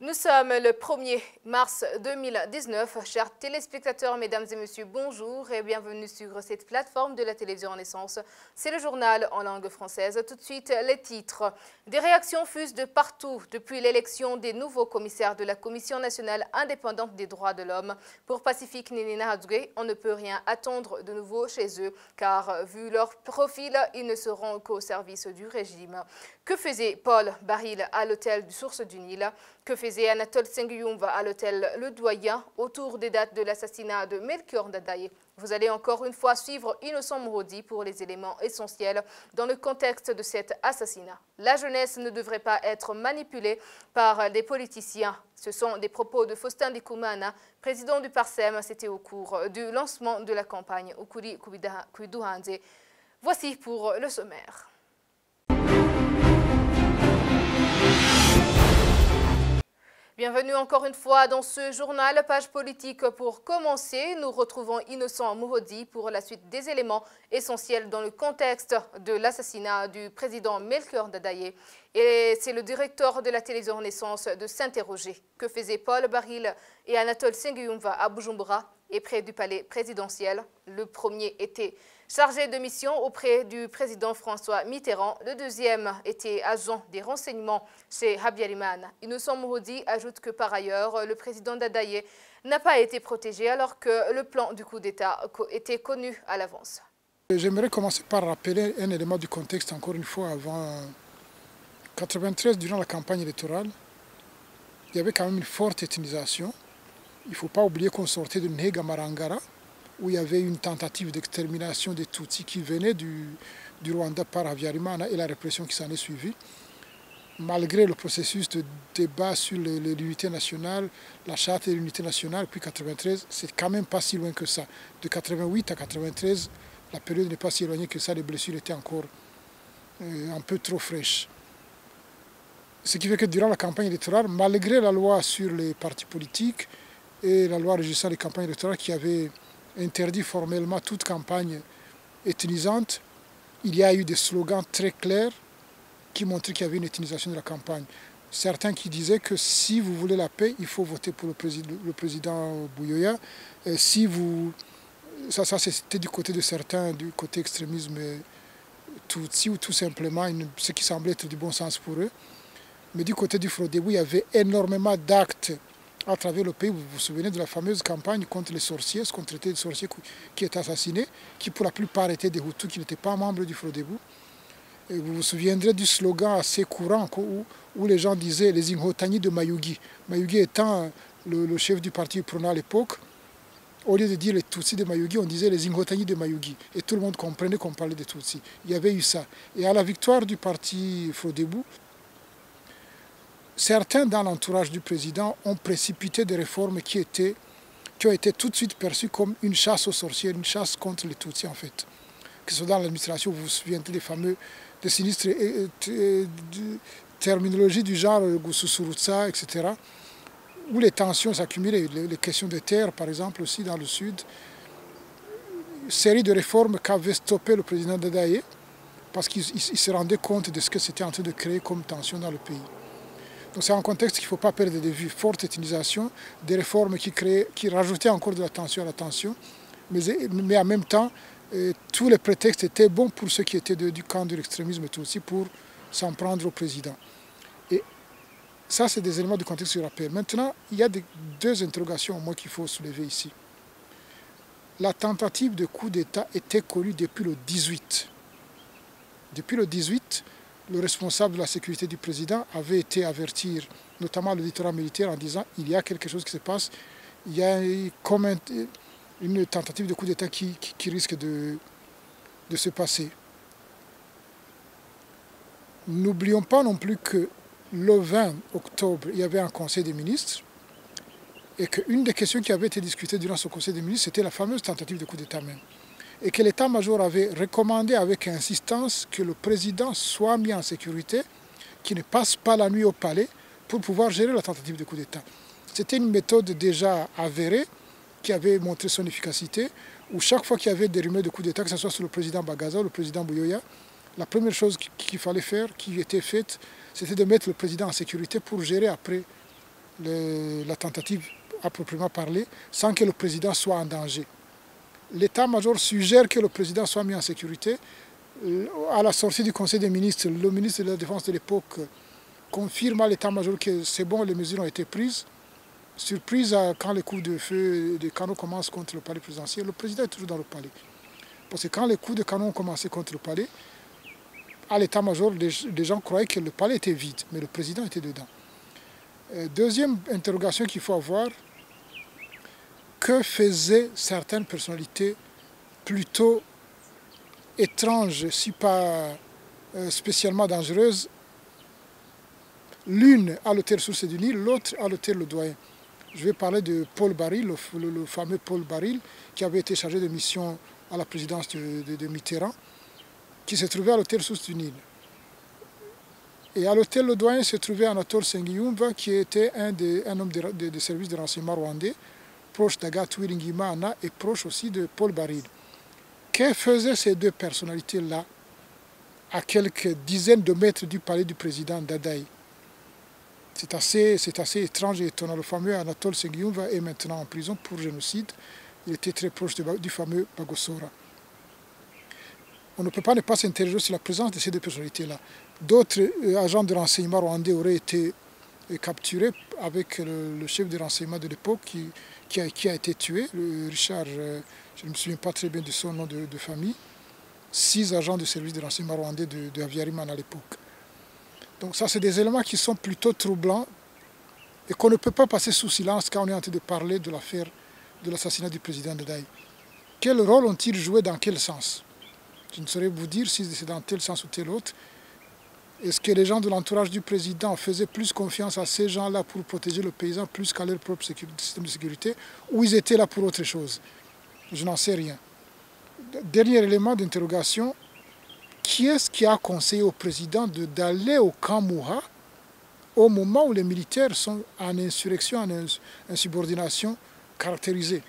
Nous sommes le 1er mars 2019. Chers téléspectateurs, mesdames et messieurs, bonjour et bienvenue sur cette plateforme de la télévision Renaissance. C'est le journal en langue française. Tout de suite, les titres. Des réactions fusent de partout depuis l'élection des nouveaux commissaires de la Commission nationale indépendante des droits de l'homme. Pour Pacifique Ninina Hadoué, on ne peut rien attendre de nouveau chez eux, car vu leur profil, ils ne seront qu'au service du régime. Que faisait Paul Baril à l'hôtel du Source du Nil? Que faisait Anatole Senghioumva à l'hôtel Le Doyen autour des dates de l'assassinat de Melchior Ndadaye? Vous allez encore une fois suivre Innocent Mourodi pour les éléments essentiels dans le contexte de cet assassinat. La jeunesse ne devrait pas être manipulée par des politiciens. Ce sont des propos de Faustin Ndikoumana, président du PARSEM. C'était au cours du lancement de la campagne Ukuri Kuiduhanze. Voici pour le sommaire. Bienvenue encore une fois dans ce journal, page politique. Pour commencer, nous retrouvons Innocent Mourodi pour la suite des éléments essentiels dans le contexte de l'assassinat du président Melchior Ndadaye. Et c'est le directeur de la télévision Renaissance de s'interroger. Que faisaient Paul Baril et Anatole Senghioumva à Bujumbura et près du palais présidentiel? Le premier était chargé de mission auprès du président François Mitterrand. Le deuxième était agent des renseignements chez Habyarimana. Innocent Mourodi ajoute que par ailleurs, le président Ndadaye n'a pas été protégé alors que le plan du coup d'État était connu à l'avance. J'aimerais commencer par rappeler un élément du contexte encore une fois avant 1993, durant la campagne électorale. Il y avait quand même une forte ethnisation. Il ne faut pas oublier qu'on sortait de Nhega Marangara, où il y avait une tentative d'extermination des Tutsis qui venait du Rwanda par Habyarimana et la répression qui s'en est suivie. Malgré le processus de débat sur l'unité nationale, la charte de l'unité nationale, puis 1993, c'est quand même pas si loin que ça. De 1988 à 1993, la période n'est pas si éloignée que ça, les blessures étaient encore un peu trop fraîches. Ce qui fait que durant la campagne électorale, malgré la loi sur les partis politiques et la loi régissant les campagnes électorales qui avait interdit formellement toute campagne ethnisante, il y a eu des slogans très clairs qui montraient qu'il y avait une ethnisation de la campagne. Certains qui disaient que si vous voulez la paix, il faut voter pour le président Buyoya. Ça c'était du côté de certains, du côté extrémisme Tutsi, ou tout simplement ce qui semblait être du bon sens pour eux. Mais du côté du Frodebo, il y avait énormément d'actes à travers le pays. Vous vous souvenez de la fameuse campagne contre les sorciers, ce qu'on traitait de sorciers qui étaient assassinés, qui pour la plupart étaient des Hutus qui n'étaient pas membres du Frodebo. Et vous vous souviendrez du slogan assez courant où les gens disaient les Inhotani de Mayugi. Mayugi étant le chef du parti Prona à l'époque. Au lieu de dire les Tutsis de Mayugi, on disait les Inhotani de Mayugi. Et tout le monde comprenait qu'on parlait des Tutsis. Il y avait eu ça. Et à la victoire du parti Frodebo, certains dans l'entourage du président ont précipité des réformes qui ont été tout de suite perçues comme une chasse aux sorciers, une chasse contre les Tutsis en fait. Que ce soit dans l'administration, vous vous souvenez des sinistres terminologies du genre Gususurutsa, etc., où les tensions s'accumulaient, les questions de terre par exemple aussi dans le sud. Une série de réformes qu'avait stoppé le président Ndadaye parce qu'il se rendait compte de ce que c'était en train de créer comme tension dans le pays. Donc c'est un contexte qu'il ne faut pas perdre de vue. Forte ethnisation, des réformes qui rajoutaient encore de la tension à la tension, mais en même temps, tous les prétextes étaient bons pour ceux qui étaient du camp de l'extrémisme et tout aussi pour s'en prendre au président. Et ça, c'est des éléments du contexte que je rappelle. Maintenant, il y a deux interrogations moi qu'il faut soulever ici. La tentative de coup d'État était connue depuis le 18. Depuis le 18, le responsable de la sécurité du président avait été avertir, notamment l'éditeur militaire, en disant il y a quelque chose qui se passe, il y a comme une tentative de coup d'État qui risque de se passer. N'oublions pas non plus que le 20 octobre, il y avait un conseil des ministres et qu'une des questions qui avait été discutée durant ce conseil des ministres, c'était la fameuse tentative de coup d'État même. Et que l'état-major avait recommandé avec insistance que le président soit mis en sécurité, qu'il ne passe pas la nuit au palais pour pouvoir gérer la tentative de coup d'État. C'était une méthode déjà avérée qui avait montré son efficacité, où chaque fois qu'il y avait des rumeurs de coup d'État, que ce soit sur le président Bagaza ou le président Buyoya, la première chose qu'il fallait faire, qui était faite, c'était de mettre le président en sécurité pour gérer après la tentative à proprement parler, sans que le président soit en danger. L'état-major suggère que le président soit mis en sécurité. À la sortie du Conseil des ministres, le ministre de la Défense de l'époque confirme à l'état-major que c'est bon, les mesures ont été prises. Surprise quand les coups de feu de canon commencent contre le palais présidentiel, le président est toujours dans le palais. Parce que quand les coups de canon ont commencé contre le palais, à l'état-major, les gens croyaient que le palais était vide, mais le président était dedans. Deuxième interrogation qu'il faut avoir, que faisaient certaines personnalités plutôt étranges, si pas spécialement dangereuses, l'une à l'hôtel Source du Nil, l'autre à l'hôtel Le Doyen. Je vais parler de Paul Baril, le fameux Paul Baril, qui avait été chargé de mission à la présidence de Mitterrand, qui se trouvait à l'hôtel Source du Nil. Et à l'hôtel Le Doyen se trouvait Anatole Sengiumva, qui était un homme de service de renseignement rwandais, proche d'Agathe Uwiringiyimana et proche aussi de Paul Baril. Que faisaient ces deux personnalités-là à quelques dizaines de mètres du palais du président Dadaï? C'est assez étrange et étonnant. Le fameux Anatole Sengiumva est maintenant en prison pour génocide. Il était très proche du fameux Bagosora. On ne peut pas ne pas s'interroger sur la présence de ces deux personnalités-là. D'autres agents de renseignement rwandais auraient été capturés avec le chef de renseignement de l'époque qui a été tué, Richard, je ne me souviens pas très bien de son nom de famille, 6 agents de service de renseignement rwandais de Habyarimana à l'époque. Donc ça, c'est des éléments qui sont plutôt troublants et qu'on ne peut pas passer sous silence quand on est en train de parler de l'affaire de l'assassinat du président Dadaï. Quel rôle ont-ils joué, dans quel sens? Je ne saurais vous dire si c'est dans tel sens ou tel autre. Est-ce que les gens de l'entourage du président faisaient plus confiance à ces gens-là pour protéger le paysan plus qu'à leur propre système de sécurité, ou ils étaient là pour autre chose? Je n'en sais rien. Dernier élément d'interrogation, qui est-ce qui a conseillé au président d'aller au camp Mouha au moment où les militaires sont en insurrection, en insubordination caractérisée?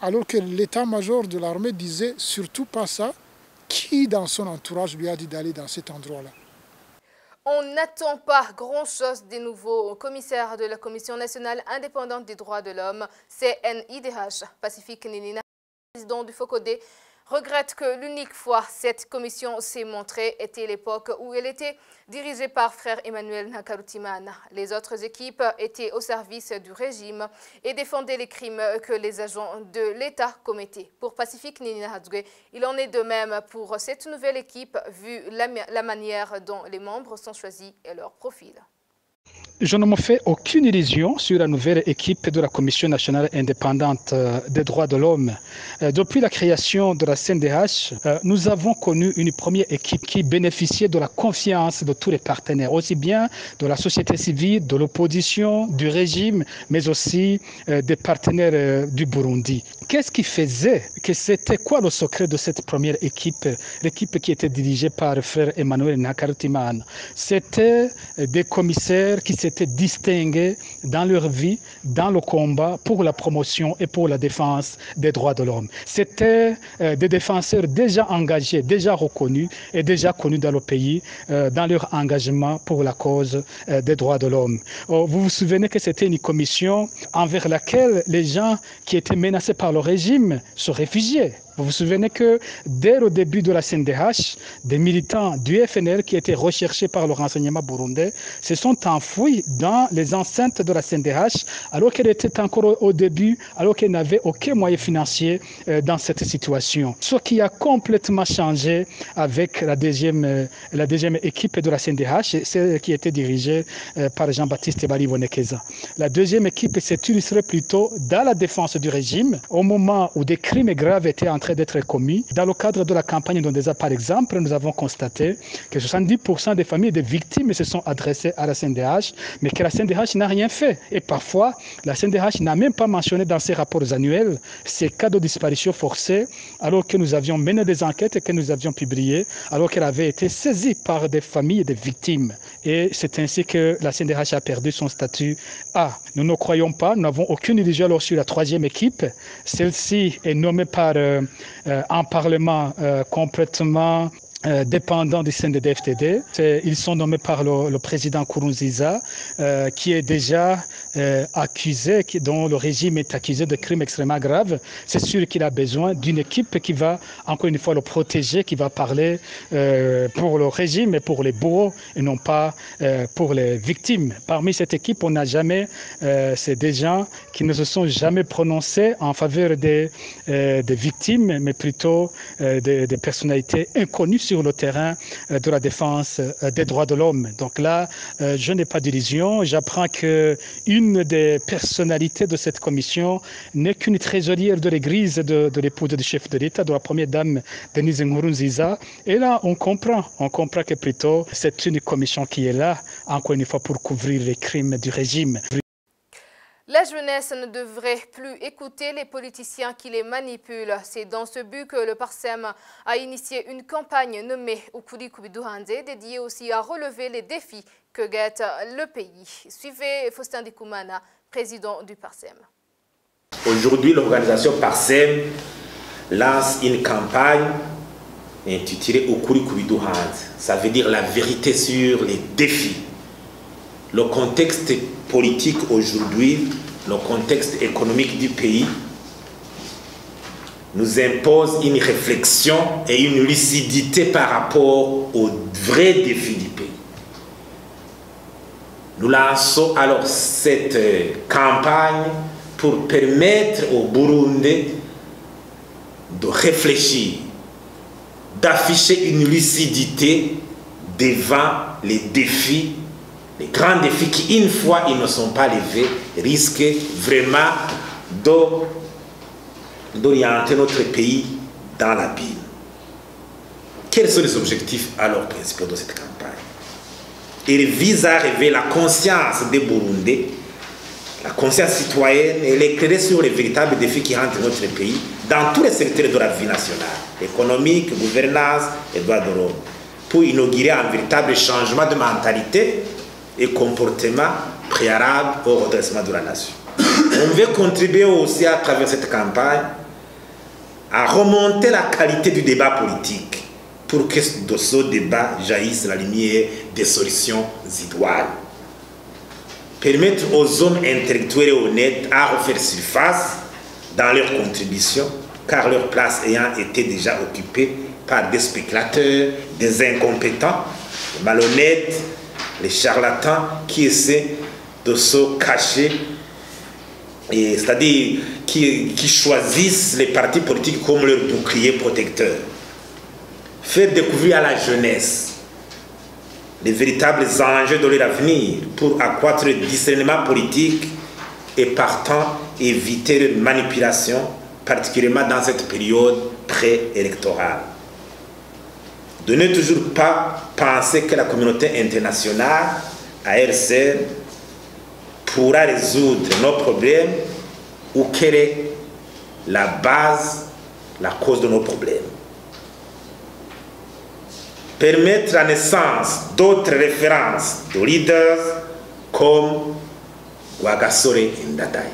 Alors que l'état-major de l'armée disait surtout pas ça, qui dans son entourage lui a dit d'aller dans cet endroit-là? On n'attend pas grand-chose des nouveaux commissaires de la Commission nationale indépendante des droits de l'homme, CNIDH. Pacifique Ninina, président du FOCODE, regrette que l'unique fois cette commission s'est montrée était l'époque où elle était dirigée par frère Emmanuel Nakarutimana. Les autres équipes étaient au service du régime et défendaient les crimes que les agents de l'État commettaient. Pour Pacifique Ninina Hadoué, il en est de même pour cette nouvelle équipe, vu la manière dont les membres sont choisis et leur profil. Je ne me fais aucune illusion sur la nouvelle équipe de la Commission nationale indépendante des droits de l'homme. Depuis la création de la CNDH, nous avons connu une première équipe qui bénéficiait de la confiance de tous les partenaires, aussi bien de la société civile, de l'opposition, du régime, mais aussi des partenaires du Burundi. Qu'est-ce qui faisait que c'était quoi le secret de cette première équipe, l'équipe qui était dirigée par le frère Emmanuel Nakarutimana? C'était des commissaires qui s'étaient distingués dans leur vie, dans le combat pour la promotion et pour la défense des droits de l'homme. C'était des défenseurs déjà engagés, déjà reconnus et déjà connus dans le pays dans leur engagement pour la cause des droits de l'homme. Vous vous souvenez que c'était une commission envers laquelle les gens qui étaient menacés par le régime se réfugiaient. Vous vous souvenez que dès le début de la CNDH, des militants du FNL qui étaient recherchés par le renseignement burundais se sont enfouis dans les enceintes de la CNDH alors qu'elle était encore au début, alors qu'elle n'avait aucun moyen financier dans cette situation. Ce qui a complètement changé avec la deuxième équipe de la CNDH, celle qui était dirigée par Jean-Baptiste Bali-Bonekeza. La deuxième équipe s'est illustrée plutôt dans la défense du régime au moment où des crimes graves étaient en train d'être commis. Dans le cadre de la campagne d'Ondeza, par exemple, nous avons constaté que 70% des familles de victimes se sont adressées à la CNDH, mais que la CNDH n'a rien fait. Et parfois, la CNDH n'a même pas mentionné dans ses rapports annuels ces cas de disparition forcée, alors que nous avions mené des enquêtes et que nous avions publiées, alors qu'elle avait été saisie par des familles de victimes. Et c'est ainsi que la CNDH a perdu son statut A. Nous ne croyons pas, nous n'avons aucune illusion alors sur la troisième équipe. Celle-ci est nommée par un parlement complètement dépendants du CNDD-FDD. Ils sont nommés par le président Nkurunziza, qui est déjà accusé, dont le régime est accusé de crimes extrêmement graves. C'est sûr qu'il a besoin d'une équipe qui va, encore une fois, le protéger, qui va parler pour le régime et pour les bourreaux et non pas pour les victimes. Parmi cette équipe, on n'a jamais, c'est des gens qui ne se sont jamais prononcés en faveur des victimes, mais plutôt des personnalités inconnues sur le terrain de la défense des droits de l'homme. Donc là, je n'ai pas d'illusion. J'apprends qu'une des personnalités de cette commission n'est qu'une trésorière de l'église de l'épouse du chef de l'État, de la première dame Denise Nkurunziza. Et là, on comprend que plutôt c'est une commission qui est là, encore une fois, pour couvrir les crimes du régime. La jeunesse ne devrait plus écouter les politiciens qui les manipulent. C'est dans ce but que le PARSEM a initié une campagne nommée Ukuri Kubiduhanze, dédiée aussi à relever les défis que guette le pays. Suivez Faustin Dikoumana, président du PARSEM. Aujourd'hui, l'organisation PARSEM lance une campagne intitulée Ukuri Kubiduhanze. Ça veut dire la vérité sur les défis. Le contexte politique aujourd'hui, le contexte économique du pays nous impose une réflexion et une lucidité par rapport aux vrais défis du pays. Nous lançons alors cette campagne pour permettre au Burundi de réfléchir, d'afficher une lucidité devant les défis, les grands défis qui, une fois ils ne sont pas levés, risquent vraiment d'orienter notre pays dans l'abîme. Quels sont les objectifs alors principaux de cette campagne? Il vise à réveiller la conscience des Burundais, la conscience citoyenne, et l'éclairer sur les véritables défis qui hantent notre pays dans tous les secteurs de la vie nationale, économique, gouvernance et droits de l'homme, pour inaugurer un véritable changement de mentalité et comportement préalable au redressement de la nation. On veut contribuer aussi à travers cette campagne à remonter la qualité du débat politique pour que de ce débat jaillisse la lumière des solutions idoines. Permettre aux hommes intellectuels et honnêtes à refaire surface dans leurs contributions, car leur place ayant été déjà occupée par des spéculateurs, des incompétents, des malhonnêtes, les charlatans qui essaient de se cacher, c'est-à-dire qui choisissent les partis politiques comme leur bouclier protecteur. Faire découvrir à la jeunesse les véritables enjeux de leur avenir pour accroître le discernement politique et partant éviter les manipulations, particulièrement dans cette période pré-électorale. De ne toujours pas penser que la communauté internationale, à elle seule, pourra résoudre nos problèmes ou quelle est la base, la cause de nos problèmes. Permettre la naissance d'autres références de leaders comme Rwagasore et Ndadaye.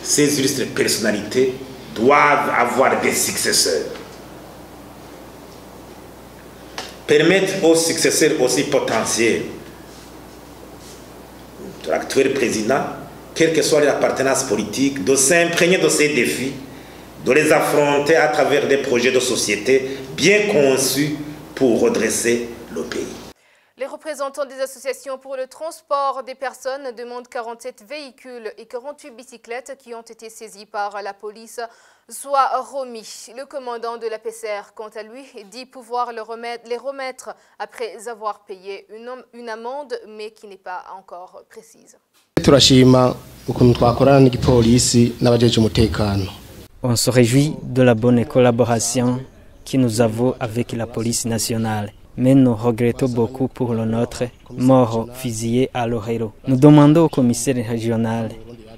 Ces illustres personnalités doivent avoir des successeurs. Permettre aux successeurs aussi potentiels de l'actuel président, quelle que soit l'appartenance politique, de s'imprégner de ces défis, de les affronter à travers des projets de société bien conçus pour redresser le pays. Les représentants des associations pour le transport des personnes demandent 47 véhicules et 48 bicyclettes qui ont été saisis par la police soient remis. Le commandant de la PCR, quant à lui, dit pouvoir les remettre après avoir payé une amende, mais qui n'est pas encore précise. On se réjouit de la bonne collaboration que nous avons avec la police nationale. Mais nous regrettons beaucoup pour le nôtre mort fusillé à Lorero. Nous demandons au commissaire régional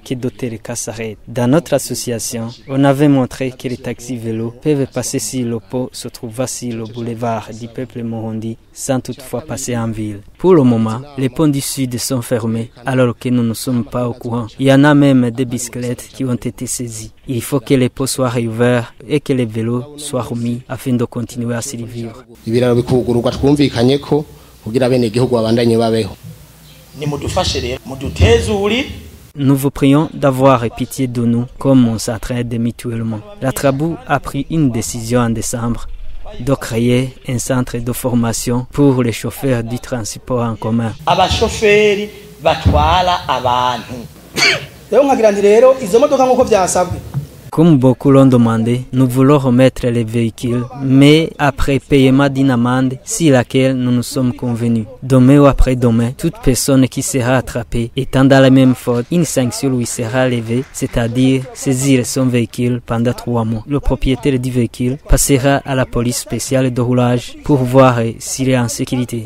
que d'autres cas s'arrêtent. Dans notre association, on avait montré que les taxis vélos peuvent passer si le pont se trouve sur le boulevard du peuple Mohondi sans toutefois passer en ville. Pour le moment, les ponts du sud sont fermés alors que nous ne sommes pas au courant. Il y en a même des bicyclettes qui ont été saisies. Il faut que les ponts soient réouverts et que les vélos soient remis afin de continuer à s'y vivre. Nous vous prions d'avoir pitié de nous comme on s'entraide mutuellement. La Trabou a pris une décision en décembre de créer un centre de formation pour les chauffeurs du transport en commun. Comme beaucoup l'ont demandé, nous voulons remettre les véhicules, mais après paiement d'une amende sur laquelle nous nous sommes convenus. Demain ou après-demain, toute personne qui sera attrapée étant dans la même faute, une sanction lui sera levée, c'est-à-dire saisir son véhicule pendant 3 mois. Le propriétaire du véhicule passera à la police spéciale de roulage pour voir s'il est en sécurité.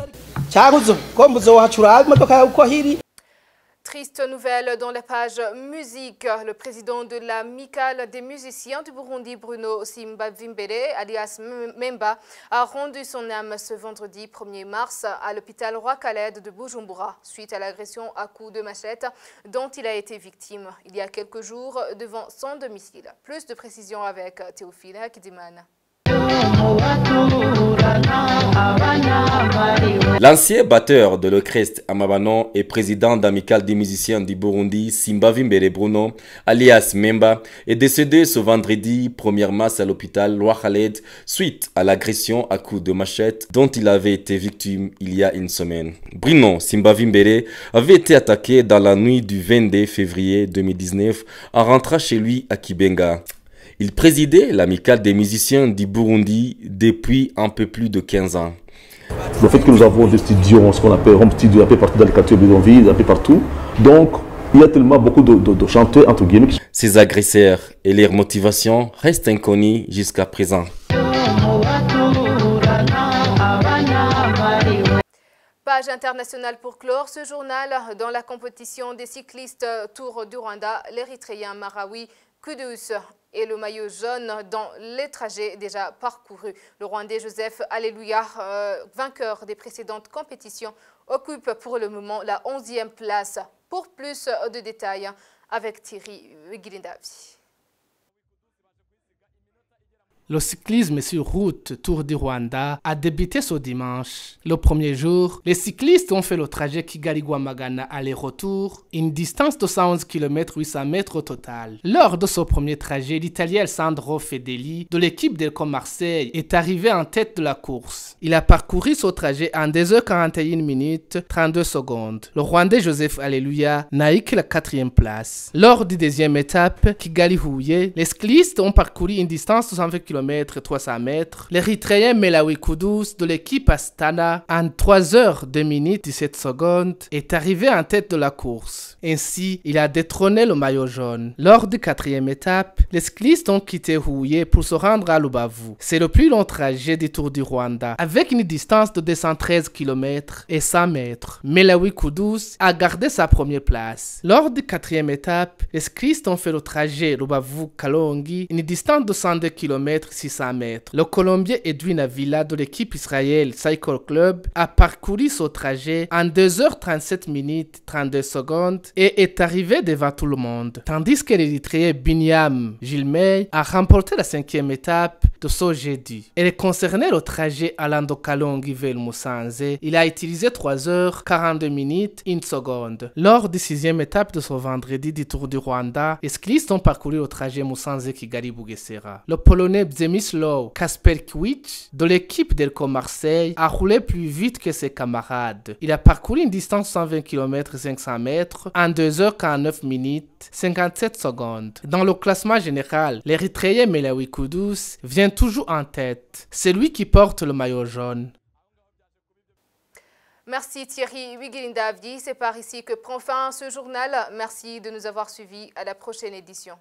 Triste nouvelle dans la page musique. Le président de l'amicale des musiciens du Burundi, Bruno Simbavimbere, alias Memba, a rendu son âme ce vendredi 1er mars à l'hôpital Roi Khaled de Bujumbura suite à l'agression à coups de machette dont il a été victime il y a quelques jours devant son domicile. Plus de précisions avec Théophile Hakidiman. L'ancien batteur de l'Orchestre Amabanon et président d'amicale des musiciens du Burundi, Simbavimbere Bruno, alias Memba, est décédé ce vendredi 1er mars à l'hôpital Roi Khaled suite à l'agression à coups de machette dont il avait été victime il y a une semaine. Bruno Simbavimbere avait été attaqué dans la nuit du 22 février 2019 en rentrant chez lui à Kibenga. Il présidait l'amicale des musiciens du Burundi depuis un peu plus de 15 ans. Le fait que nous avons des studios, ce qu'on appelle home studio, un peu partout dans les quartiers bidonvilles, un peu partout. Donc, il y a tellement beaucoup de chanteurs, entre guillemets. Ces agresseurs et leurs motivations restent inconnues jusqu'à présent. Page internationale pour clore ce journal. Dans la compétition des cyclistes Tour du Rwanda, l'Érythréen Marawi Kudus et le maillot jaune dans les trajets déjà parcourus. Le Rwandais Joseph Alléluia, vainqueur des précédentes compétitions, occupe pour le moment la 11e place. Pour plus de détails, avec Thierry Wigilindavi. Le cyclisme sur route Tour du Rwanda a débuté ce dimanche. Le premier jour, les cyclistes ont fait le trajet Kigali-Rwamagana aller-retour, une distance de 111 km 800 mètres au total. Lors de ce premier trajet, l'Italien Sandro Fedeli de l'équipe d'Elcom Marseille est arrivé en tête de la course. Il a parcouru ce trajet en 2h41 minutes 32 secondes. Le Rwandais Joseph Alléluia n'a eu que la 4e place. Lors du deuxième étape, Kigali-Houye, les cyclistes ont parcouru une distance de 120 km 300 mètres. L'Érythréen Melawi Kudus de l'équipe Astana, en 3h2 minutes 17 secondes, est arrivé en tête de la course. Ainsi, il a détrôné le maillot jaune. Lors du 4e étape, les cyclistes ont quitté Houye pour se rendre à Lubavu. C'est le plus long trajet du Tour du Rwanda, avec une distance de 213 km et 100 mètres. Melawi Kudus a gardé sa première place. Lors du 4e étape, les cyclistes ont fait le trajet Lubavu-Kalongi, une distance de 102 km 600 mètres. Le Colombien Edwin Avila de l'équipe Israël Cycle Club a parcouru ce trajet en 2h37 minutes 32 secondes et est arrivé devant tout le monde. Tandis que l'Érythréen Binyam Gilmey a remporté la 5e étape de ce jeudi. Elle concernait le trajet allant de Kalongi vers Musanze. Il a utilisé 3h42 minutes 1 seconde. Lors de la 6e étape de ce vendredi du Tour du Rwanda, les cyclistes ont parcouru le trajet Musanze-Kigali-Bugesera. Le Polonais Przemysław Kasperkiewicz de l'équipe d'Elcom Marseille a roulé plus vite que ses camarades. Il a parcouru une distance de 120 km 500 mètres en 2h49 minutes 57 secondes. Dans le classement général, l'Érythréen Melawi Kudus vient toujours en tête. C'est lui qui porte le maillot jaune. Merci Thierry Wigilindavi. C'est par ici que prend fin ce journal. Merci de nous avoir suivis. À la prochaine édition.